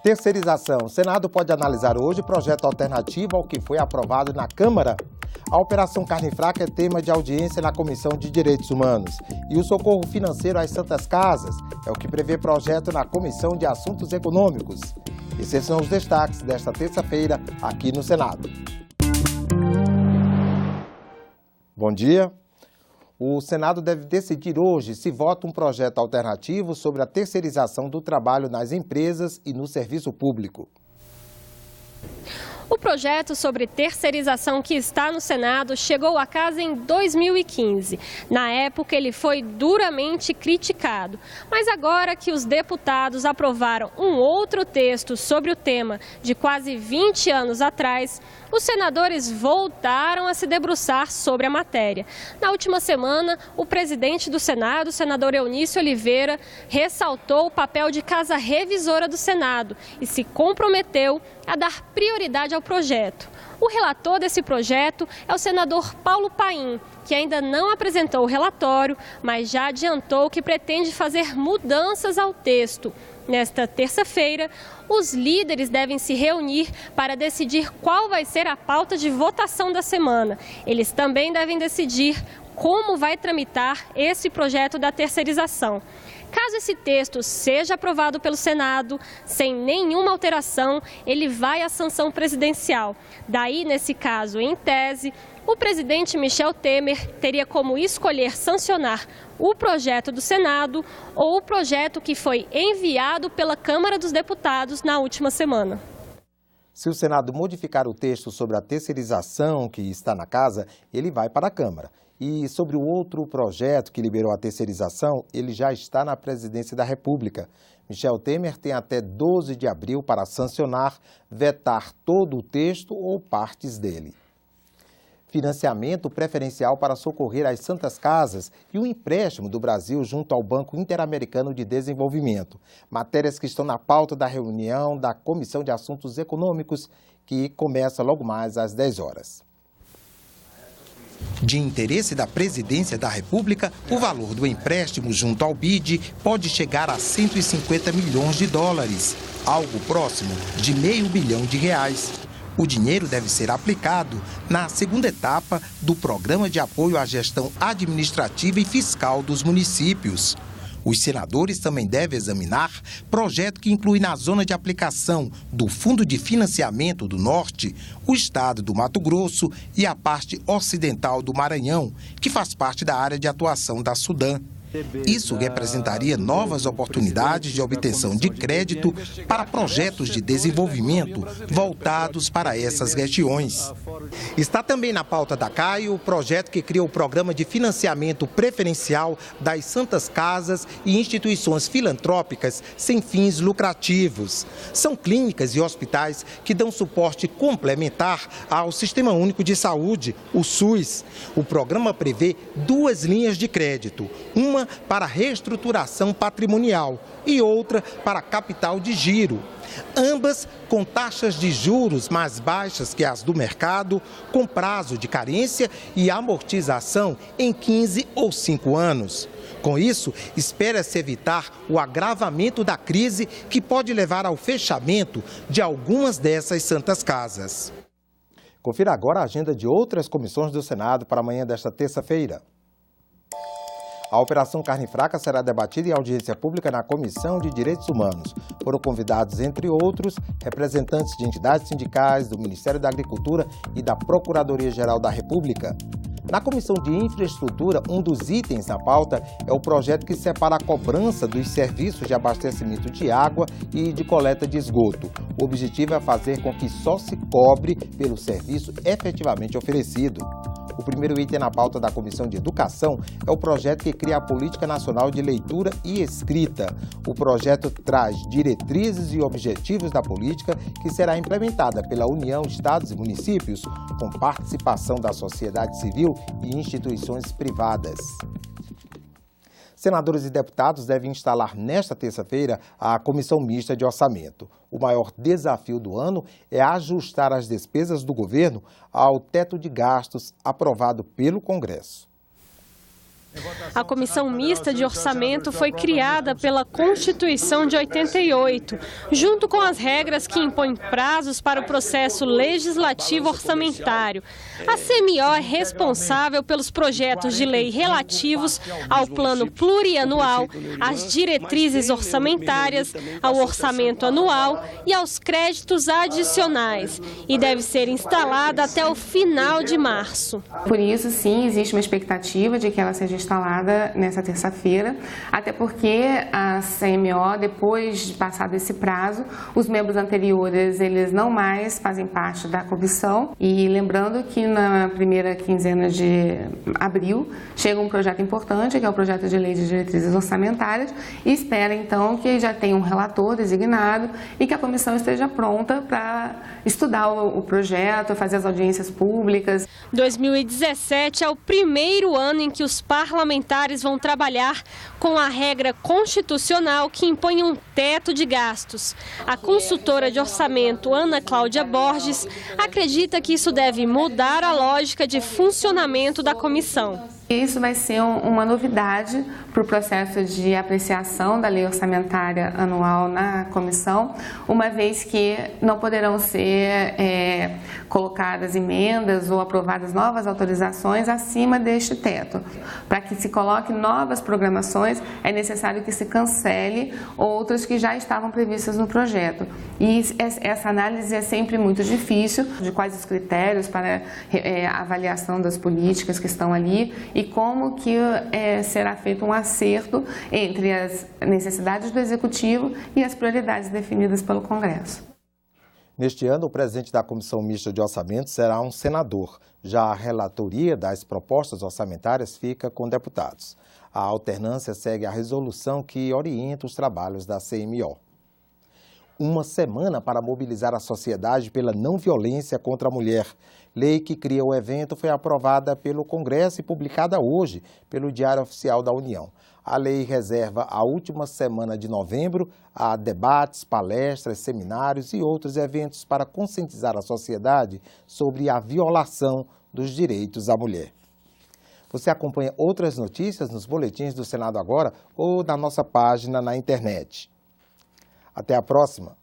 Terceirização. O Senado pode analisar hoje projeto alternativo ao que foi aprovado na Câmara. A Operação Carne Fraca é tema de audiência na Comissão de Direitos Humanos. E o socorro financeiro às Santas Casas é o que prevê projeto na Comissão de Assuntos Econômicos. Esses são os destaques desta terça-feira aqui no Senado. Bom dia. O Senado deve decidir hoje se vota um projeto alternativo sobre a terceirização do trabalho nas empresas e no serviço público. O projeto sobre terceirização que está no Senado chegou à casa em 2015. Na época, ele foi duramente criticado. Mas agora que os deputados aprovaram um outro texto sobre o tema de quase 20 anos atrás, os senadores voltaram a se debruçar sobre a matéria. Na última semana, o presidente do Senado, o senador Eunício Oliveira, ressaltou o papel de casa revisora do Senado e se comprometeu a dar prioridade ao projeto. O relator desse projeto é o senador Paulo Paim, que ainda não apresentou o relatório, mas já adiantou que pretende fazer mudanças ao texto. Nesta terça-feira, os líderes devem se reunir para decidir qual vai ser a pauta de votação da semana. Eles também devem decidir como vai tramitar esse projeto da terceirização. Caso esse texto seja aprovado pelo Senado, sem nenhuma alteração, ele vai à sanção presidencial. Daí, nesse caso, em tese, o presidente Michel Temer teria como escolher sancionar o projeto do Senado ou o projeto que foi enviado pela Câmara dos Deputados na última semana. Se o Senado modificar o texto sobre a terceirização que está na casa, ele vai para a Câmara. E sobre o outro projeto que liberou a terceirização, ele já está na Presidência da República. Michel Temer tem até 12 de abril para sancionar, vetar todo o texto ou partes dele. Financiamento preferencial para socorrer as Santas Casas e o empréstimo do Brasil junto ao Banco Interamericano de Desenvolvimento. Matérias que estão na pauta da reunião da Comissão de Assuntos Econômicos, que começa logo mais às 10 horas. De interesse da Presidência da República, o valor do empréstimo junto ao BID pode chegar a 150 milhões de dólares, algo próximo de R$500 bilhão. O dinheiro deve ser aplicado na segunda etapa do Programa de Apoio à Gestão Administrativa e Fiscal dos Municípios. Os senadores também devem examinar projeto que inclui na zona de aplicação do Fundo de Financiamento do Norte o estado do Mato Grosso e a parte ocidental do Maranhão, que faz parte da área de atuação da Sudam. Isso representaria novas oportunidades de obtenção de crédito para projetos de desenvolvimento voltados para essas regiões. Está também na pauta da CAI o projeto que cria o Programa de Financiamento Preferencial das Santas Casas e instituições filantrópicas sem fins lucrativos. São clínicas e hospitais que dão suporte complementar ao Sistema Único de Saúde, o SUS. O programa prevê 2 linhas de crédito, uma para reestruturação patrimonial e outra para capital de giro. Ambas com taxas de juros mais baixas que as do mercado, com prazo de carência e amortização em 15 ou 5 anos. Com isso, espera-se evitar o agravamento da crise que pode levar ao fechamento de algumas dessas Santas Casas. Confira agora a agenda de outras comissões do Senado para amanhã desta terça-feira. A Operação Carne Fraca será debatida em audiência pública na Comissão de Direitos Humanos. Foram convidados, entre outros, representantes de entidades sindicais, do Ministério da Agricultura e da Procuradoria-Geral da República. Na Comissão de Infraestrutura, um dos itens na pauta é o projeto que separa a cobrança dos serviços de abastecimento de água e de coleta de esgoto. O objetivo é fazer com que só se cobre pelo serviço efetivamente oferecido. O primeiro item na pauta da Comissão de Educação é o projeto que cria a Política Nacional de Leitura e Escrita. O projeto traz diretrizes e objetivos da política que será implementada pela União, Estados e Municípios, com participação da sociedade civil e instituições privadas. Senadores e deputados devem instalar nesta terça-feira a Comissão Mista de Orçamento. O maior desafio do ano é ajustar as despesas do governo ao teto de gastos aprovado pelo Congresso. A Comissão Mista de Orçamento foi criada pela Constituição de 88, junto com as regras que impõem prazos para o processo legislativo orçamentário. A CMO é responsável pelos projetos de lei relativos ao plano plurianual, às diretrizes orçamentárias, ao orçamento anual e aos créditos adicionais, e deve ser instalada até o final de março. Por isso, sim, existe uma expectativa de que ela seja instalada nessa terça-feira, até porque a CMO, depois de passado esse prazo, os membros anteriores, eles não mais fazem parte da comissão. E lembrando que na primeira quinzena de abril chega um projeto importante, que é o projeto de lei de diretrizes orçamentárias, e espera então que já tenha um relator designado e que a comissão esteja pronta para estudar o projeto, fazer as audiências públicas. 2017 é o primeiro ano em que os parlamentares vão trabalhar com a regra constitucional que impõe um teto de gastos. A consultora de orçamento Ana Cláudia Borges acredita que isso deve mudar a lógica de funcionamento da comissão. Isso vai ser uma novidade para o processo de apreciação da lei orçamentária anual na comissão, uma vez que não poderão ser colocadas emendas ou aprovadas novas autorizações acima deste teto. Para que se coloque novas programações, é necessário que se cancele outras que já estavam previstas no projeto. E essa análise é sempre muito difícil, de quais os critérios para a avaliação das políticas que estão ali e como que será feito um acerto entre as necessidades do Executivo e as prioridades definidas pelo Congresso. Neste ano, o presidente da Comissão Mista de Orçamento será um senador. Já a relatoria das propostas orçamentárias fica com deputados. A alternância segue a resolução que orienta os trabalhos da CMO. Uma semana para mobilizar a sociedade pela não violência contra a mulher. Lei que cria o evento foi aprovada pelo Congresso e publicada hoje pelo Diário Oficial da União. A lei reserva a última semana de novembro a debates, palestras, seminários e outros eventos para conscientizar a sociedade sobre a violação dos direitos da mulher. Você acompanha outras notícias nos boletins do Senado Agora ou na nossa página na internet. Até a próxima!